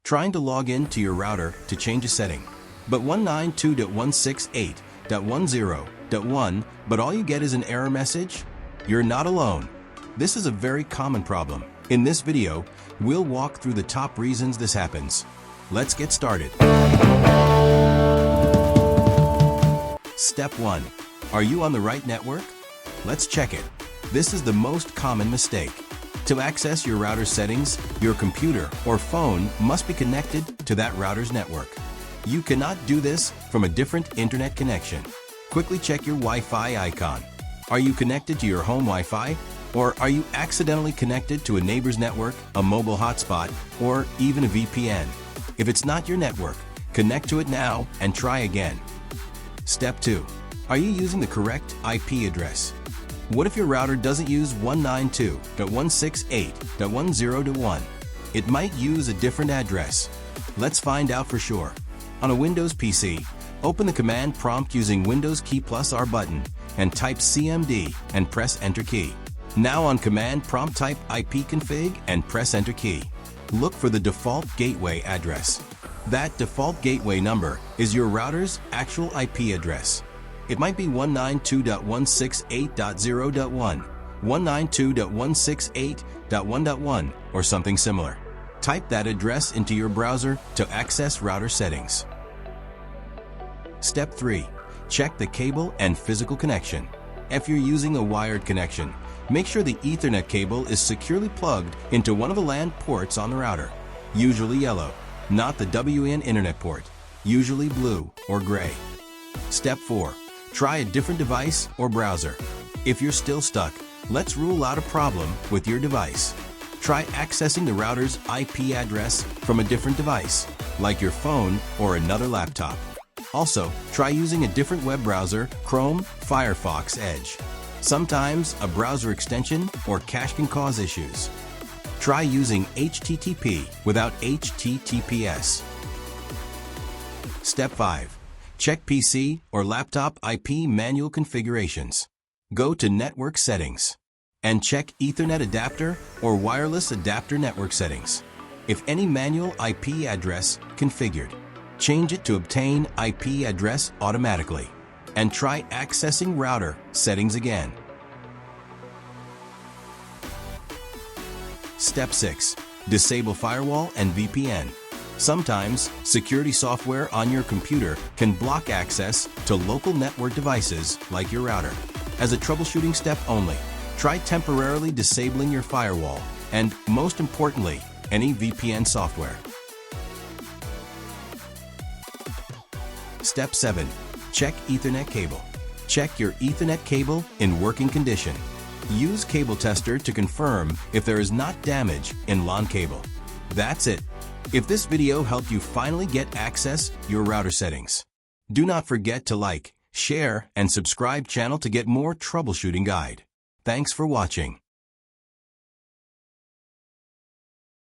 trying to log in to your router to change a setting, but 192.168.10.1, but all you get is an error message? You're not alone. This is a very common problem. In this video, we'll walk through the top reasons this happens. Let's get started. Step 1. Are you on the right network? Let's check it. This is the most common mistake. To access your router's settings, your computer or phone must be connected to that router's network. You cannot do this from a different internet connection. Quickly check your Wi-Fi icon. Are you connected to your home Wi-Fi? Or are you accidentally connected to a neighbor's network, a mobile hotspot, or even a VPN? If it's not your network, connect to it now and try again. Step 2. Are you using the correct IP address? What if your router doesn't use 192.168.10.1? It might use a different address. Let's find out for sure. On a Windows PC, open the command prompt using Windows key plus R button and type CMD and press Enter key. Now on command prompt type ipconfig and press Enter key. Look for the default gateway address. That default gateway number is your router's actual IP address. It might be 192.168.0.1, 192.168.1.1, or something similar. Type that address into your browser to access router settings. Step 3. Check the cable and physical connection. If you're using a wired connection, make sure the Ethernet cable is securely plugged into one of the LAN ports on the router, usually yellow, not the WN internet port, usually blue or gray. Step 4. Try a different device or browser. If you're still stuck, let's rule out a problem with your device. Try accessing the router's IP address from a different device, like your phone or another laptop. Also, try using a different web browser, Chrome, Firefox, Edge. Sometimes a browser extension or cache can cause issues. Try using HTTP without HTTPS. Step 5. Check PC or laptop IP manual configurations. Go to Network Settings and check Ethernet adapter or wireless adapter network settings. If any manual IP address configured, change it to obtain IP address automatically and try accessing router settings again. Step 6. Disable firewall and VPN. Sometimes, security software on your computer can block access to local network devices like your router. As a troubleshooting step only, try temporarily disabling your firewall and, most importantly, any VPN software. Step 7. Check Ethernet cable. Check your Ethernet cable in working condition. Use Cable Tester to confirm if there is not damage in LAN cable. That's it. If this video helped you finally get access your router settings, do not forget to like, share, and subscribe channel to get more troubleshooting guide. Thanks for watching.